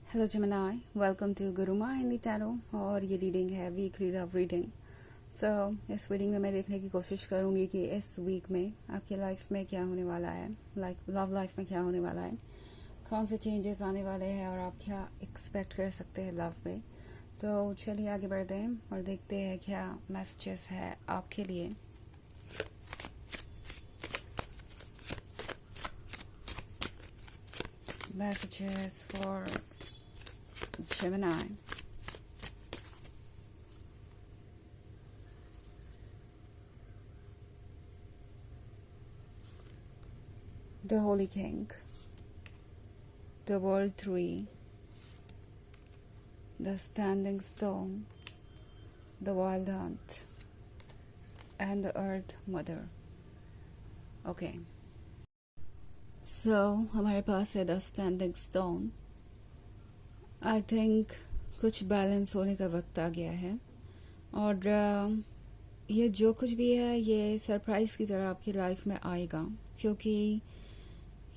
Hello जमनाई, welcome to Guruma Hindi tarot. और ये रीडिंग है वीकली लव रीडिंग। सो इस रीडिंग में मैं देखने की कोशिश करूंगी कि इस वीक में आपकी लाइफ में क्या होने वाला है, लव लाइफ में क्या होने वाला है, कौन से चेंजेस आने वाले हैं और आप क्या एक्सपेक्ट कर सकते हैं लव में। तो चलिए आगे बढ़ते हैं और देखते हैं क्या मैसेजेस है आपके लिए। Messages for Gemini. The Holy King, the World Tree, the Standing Stone, the Wild Hunt, and the Earth Mother. Okay. So, हमारे पास है the standing stone. I think कुछ बैलेंस होने का वक्त आ गया है और ये जो कुछ भी है ये सरप्राइज की तरह आपकी लाइफ में आएगा, क्योंकि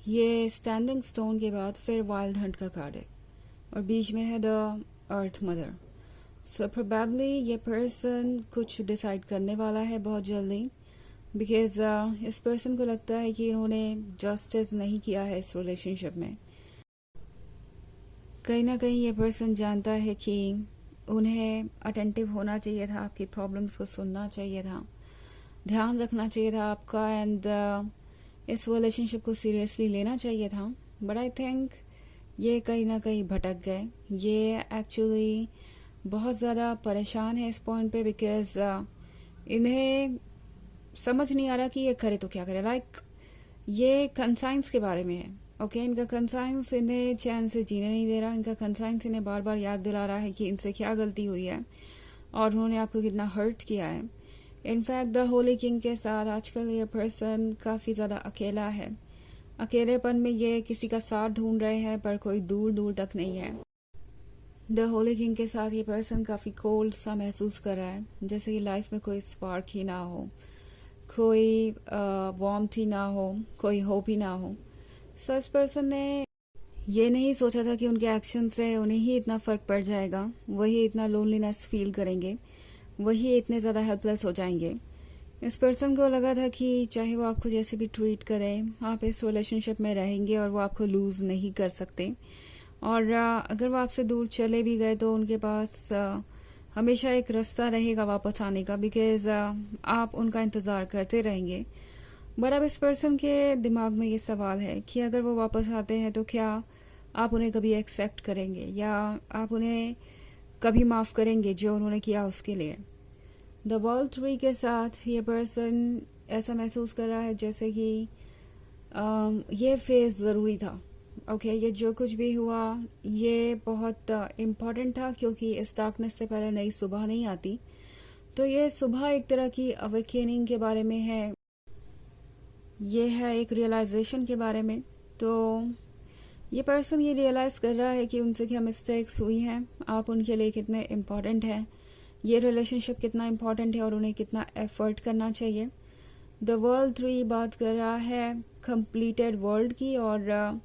ये स्टैंडिंग स्टोन के बाद फिर वाइल्ड हंट का कार्ड है और बीच में है the earth mother. So probably ये पर्सन कुछ डिसाइड करने वाला है बहुत जल्दी, बिकॉज इस पर्सन को लगता है कि इन्होंने जस्टिस नहीं किया है इस रिलेशनशिप में। कहीं ना कहीं ये पर्सन जानता है कि उन्हें अटेंटिव होना चाहिए था, आपकी प्रॉब्लम्स को सुनना चाहिए था, ध्यान रखना चाहिए था आपका, एंड इस रिलेशनशिप को सीरियसली लेना चाहिए था। बट आई थिंक ये कहीं ना कहीं भटक गए। ये एक्चुअली बहुत ज़्यादा परेशान है इस पॉइंट पे, बिकॉज इन्हें समझ नहीं आ रहा कि ये करे तो क्या करे। ये कंसाइंस के बारे में है। ओके, इनका कंसाइंस इन्हें चैन से जीने नहीं दे रहा। इनका कंसाइंस इन्हें बार बार याद दिला रहा है कि इनसे क्या गलती हुई है और उन्होंने आपको कितना हर्ट किया है। इनफैक्ट द होली किंग के साथ आजकल ये पर्सन काफ़ी ज़्यादा अकेला है। अकेलेपन में ये किसी का साथ ढूंढ रहे हैं, पर कोई दूर दूर तक नहीं है। द होली किंग के साथ ये पर्सन काफ़ी कोल्ड सा महसूस कर रहा है, जैसे कि लाइफ में कोई स्पार्क ही ना हो, कोई वार्मथ ही ना हो, कोई होप ही ना हो। सो इस पर्सन ने ये नहीं सोचा था कि उनके एक्शन से उन्हें ही इतना फ़र्क पड़ जाएगा, वही इतना लोनलीनेस फील करेंगे, वही इतने ज़्यादा हेल्पलेस हो जाएंगे। इस पर्सन को लगा था कि चाहे वो आपको जैसे भी ट्रीट करें, आप इस रिलेशनशिप में रहेंगे और वो आपको लूज़ नहीं कर सकते। और अगर वो आपसे दूर चले भी गए तो उनके पास हमेशा एक रास्ता रहेगा वापस आने का, बिकॉज आप उनका इंतज़ार करते रहेंगे। बट अब इस पर्सन के दिमाग में ये सवाल है कि अगर वो वापस आते हैं तो क्या आप उन्हें कभी एक्सेप्ट करेंगे, या आप उन्हें कभी माफ़ करेंगे जो उन्होंने किया उसके लिए। द वर्ल्ड ट्री के साथ ये पर्सन ऐसा महसूस कर रहा है जैसे कि ये फेज़ ज़रूरी था। ओके, ये जो कुछ भी हुआ ये बहुत इम्पॉर्टेंट था, क्योंकि इस डार्कनेस से पहले नई सुबह नहीं आती। तो ये सुबह एक तरह की अवेकेनिंग के बारे में है, ये है एक रियलाइजेशन के बारे में। तो ये पर्सन ये रियलाइज़ कर रहा है कि उनसे क्या मिस्टेक्स हुई हैं, आप उनके लिए कितने इम्पॉर्टेंट हैं, ये रिलेशनशिप कितना इम्पॉर्टेंट है और उन्हें कितना एफर्ट करना चाहिए। द वर्ल्ड थ्री बात कर रहा है कंप्लीटेड वर्ल्ड की, और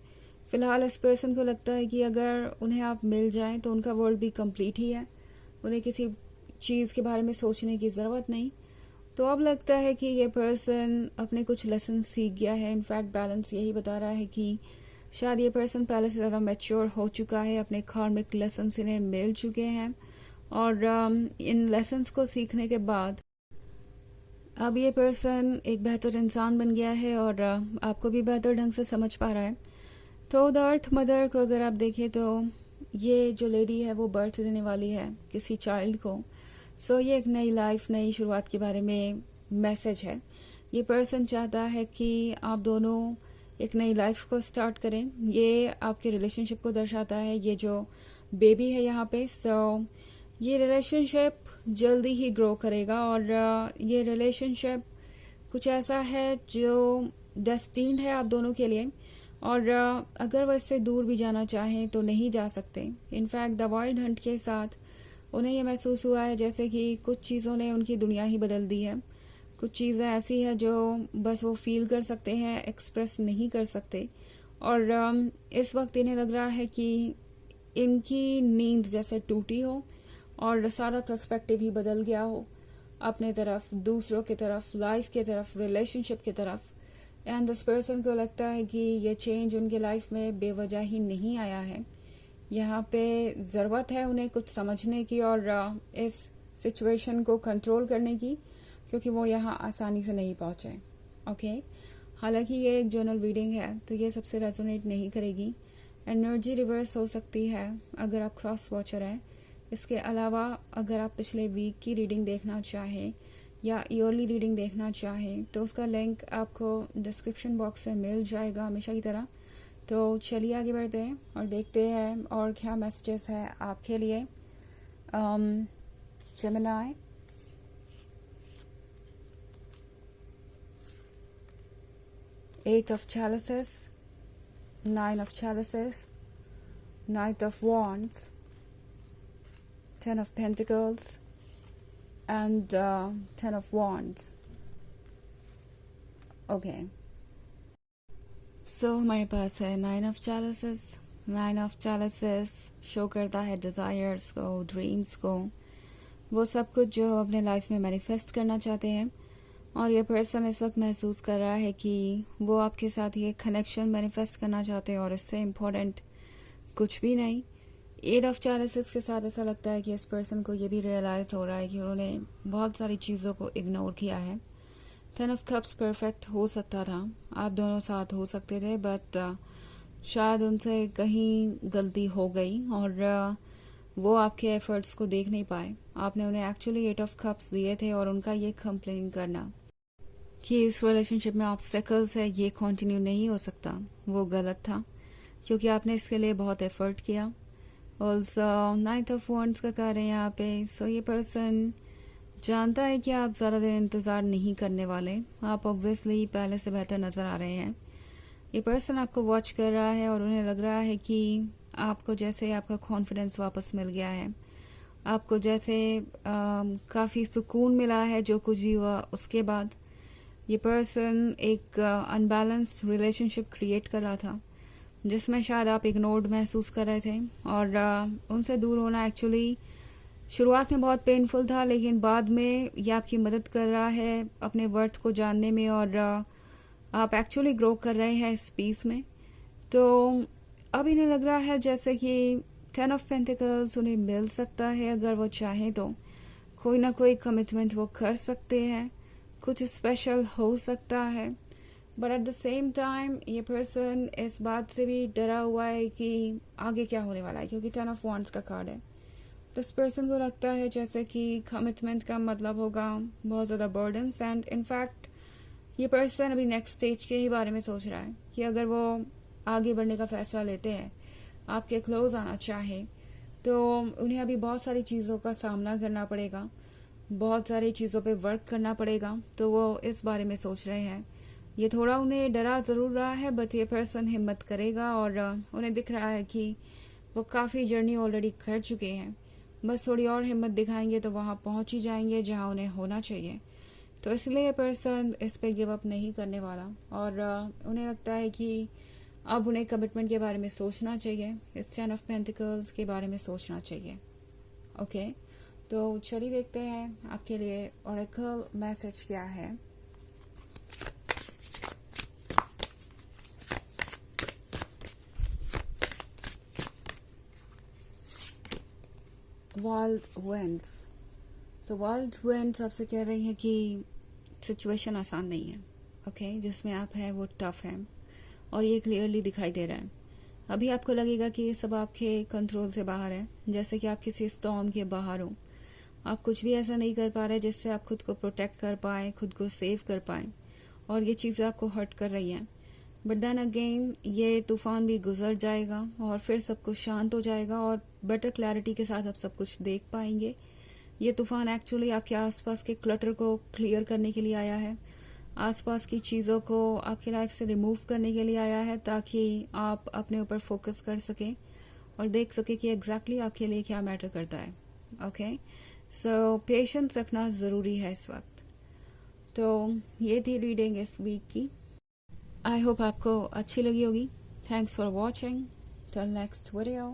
फ़िलहाल इस पर्सन को लगता है कि अगर उन्हें आप मिल जाएं तो उनका वर्ल्ड भी कंप्लीट ही है, उन्हें किसी चीज़ के बारे में सोचने की ज़रूरत नहीं। तो अब लगता है कि ये पर्सन अपने कुछ लेसन सीख गया है। इनफैक्ट बैलेंस यही बता रहा है कि शायद ये पर्सन पहले से ज़्यादा मैच्योर हो चुका है, अपने कार्मिक लेसन इन्हें मिल चुके हैं, और इन लेसन्स को सीखने के बाद अब ये पर्सन एक बेहतर इंसान बन गया है और आपको भी बेहतर ढंग से समझ पा रहा है। तो द अर्थ मदर को अगर आप देखें तो ये जो लेडी है वो बर्थ देने वाली है किसी चाइल्ड को। सो ये एक नई लाइफ, नई शुरुआत के बारे में मैसेज है। ये पर्सन चाहता है कि आप दोनों एक नई लाइफ को स्टार्ट करें। ये आपके रिलेशनशिप को दर्शाता है, ये जो बेबी है यहाँ पे। सो ये रिलेशनशिप जल्दी ही ग्रो करेगा, और ये रिलेशनशिप कुछ ऐसा है जो डेस्टिन्ड है आप दोनों के लिए, और अगर वो इससे दूर भी जाना चाहें तो नहीं जा सकते। इनफैक्ट द वाइल्ड हंट के साथ उन्हें ये महसूस हुआ है जैसे कि कुछ चीज़ों ने उनकी दुनिया ही बदल दी है। कुछ चीज़ें ऐसी हैं जो बस वो फील कर सकते हैं, एक्सप्रेस नहीं कर सकते। और इस वक्त इन्हें लग रहा है कि इनकी नींद जैसे टूटी हो और सारा पर्सपेक्टिव ही बदल गया हो अपने तरफ, दूसरों की तरफ, लाइफ की तरफ, रिलेशनशिप की तरफ। एंड दिस पर्सन को लगता है कि ये चेंज उनके लाइफ में बेवजह ही नहीं आया है। यहाँ पे ज़रूरत है उन्हें कुछ समझने की और इस सिचुएशन को कंट्रोल करने की, क्योंकि वो यहाँ आसानी से नहीं पहुँचे। ओके, हालांकि ये एक जर्नल रीडिंग है तो ये सबसे रेजोनेट नहीं करेगी। एनर्जी रिवर्स हो सकती है अगर आप क्रॉस वॉचर हैं। इसके अलावा अगर आप पिछले वीक की रीडिंग देखना चाहें या ईयरली रीडिंग देखना चाहें तो उसका लिंक आपको डिस्क्रिप्शन बॉक्स में मिल जाएगा हमेशा की तरह। तो चलिए आगे बढ़ते हैं और देखते हैं और क्या मैसेजेस है आपके लिए। Gemini, Eight of Chalices, Nine of Chalices, Knight of Wands, Ten of Pentacles, and Ten of Wands. Okay. So हमारे पास है Nine of Chalices. Nine of Chalices show करता है डिज़ायर्स को, ड्रीम्स को, वो सब कुछ जो अपने लाइफ में मैनिफेस्ट करना चाहते हैं। और ये पर्सन इस वक्त महसूस कर रहा है कि वो आपके साथ ये कनेक्शन मैनिफेस्ट करना चाहते हैं और इससे इम्पोर्टेंट कुछ भी नहीं। एट ऑफ चैलिसेस के साथ ऐसा लगता है कि इस पर्सन को ये भी रियलाइज़ हो रहा है कि उन्होंने बहुत सारी चीज़ों को इग्नोर किया है। टेन ऑफ कप्स परफेक्ट हो सकता था, आप दोनों साथ हो सकते थे, बट शायद उनसे कहीं गलती हो गई और वो आपके एफर्ट्स को देख नहीं पाए। आपने उन्हें एक्चुअली एट ऑफ कप्स दिए थे और उनका ये कंप्लेन करना कि इस रिलेशनशिप में ऑब्स्टेकल्स है, ये कंटिन्यू नहीं हो सकता, वो गलत था, क्योंकि आपने इसके लिए बहुत एफर्ट किया। ऑल्सो नाइट ऑफ वॉन्ड्स का कार्य है यहाँ पे। सो ये पर्सन जानता है कि आप ज़्यादा देर इंतज़ार नहीं करने वाले, आप ऑब्वियसली पहले से बेहतर नज़र आ रहे हैं। ये पर्सन आपको वॉच कर रहा है और उन्हें लग रहा है कि आपको जैसे आपका कॉन्फिडेंस वापस मिल गया है, आपको जैसे काफ़ी सुकून मिला है जो कुछ भी हुआ उसके बाद। ये पर्सन एक अनबैलेंस्ड रिलेशनशिप क्रिएट कर रहा था जिसमें शायद आप इग्नोर्ड महसूस कर रहे थे और उनसे दूर होना एक्चुअली शुरुआत में बहुत पेनफुल था, लेकिन बाद में ये आपकी मदद कर रहा है अपने वर्थ को जानने में और आप एक्चुअली ग्रो कर रहे हैं इस पीस में। तो अब इन्हें लग रहा है जैसे कि टेन ऑफ पेंटिकल्स उन्हें मिल सकता है, अगर वो चाहें तो कोई ना कोई कमिटमेंट वो कर सकते हैं, कुछ स्पेशल हो सकता है। But at the same time ये पर्सन इस बात से भी डरा हुआ है कि आगे क्या होने वाला है, क्योंकि टेन ऑफ वॉन्ड्स का कार्ड है। तो इस पर्सन को लगता है जैसे कि कमिटमेंट का मतलब होगा बहुत ज़्यादा बर्डन्स, एंड इनफैक्ट ये पर्सन अभी नेक्स्ट स्टेज के ही बारे में सोच रहा है कि अगर वो आगे बढ़ने का फैसला लेते हैं, आपके क्लोज आना चाहे, तो उन्हें अभी बहुत सारी चीज़ों का सामना करना पड़ेगा, बहुत सारी चीज़ों पे वर्क करना पड़ेगा। तो वो इस बारे में सोच रहे हैं। ये थोड़ा उन्हें डरा ज़रूर रहा है, बट ये पर्सन हिम्मत करेगा और उन्हें दिख रहा है कि वो काफ़ी जर्नी ऑलरेडी कर चुके हैं, बस थोड़ी और हिम्मत दिखाएंगे तो वहाँ पहुँच ही जाएंगे जहाँ उन्हें होना चाहिए। तो इसलिए ये पर्सन इस पे गिव अप नहीं करने वाला और उन्हें लगता है कि अब उन्हें कमिटमेंट के बारे में सोचना चाहिए, इस टेन ऑफ पेंटिकल्स के बारे में सोचना चाहिए। ओके, तो चलिए देखते हैं आपके लिए ऑरेकल मैसेज क्या है। Wild winds. तो वाइल्ड विंड्स आपसे कह रही हैं कि सिचुएशन आसान नहीं है, ओके, जिसमें आप हैं वो टफ है और ये क्लियरली दिखाई दे रहा है। अभी आपको लगेगा कि ये सब आपके कंट्रोल से बाहर है, जैसे कि आप किसी स्टॉर्म के बाहर हो, आप कुछ भी ऐसा नहीं कर पा रहे जिससे आप खुद को प्रोटेक्ट कर पाएँ, खुद को सेव कर पाएँ, और ये चीज़ें आपको हर्ट कर रही हैं। बट देन अगेन ये तूफान भी गुजर जाएगा और फिर सब कुछ शांत हो जाएगा और बेटर क्लैरिटी के साथ आप सब कुछ देख पाएंगे। ये तूफान एक्चुअली आपके आसपास के क्लटर को क्लियर करने के लिए आया है, आसपास की चीज़ों को आपकी लाइफ से रिमूव करने के लिए आया है, ताकि आप अपने ऊपर फोकस कर सकें और देख सकें कि एग्जैक्टली आपके लिए क्या मैटर करता है। ओके, सो पेशेंस रखना ज़रूरी है इस वक्त। तो ये थी रीडिंग इस वीक की। आई होप आपको अच्छी लगी होगी। Thanks for watching. Till next video,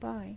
bye.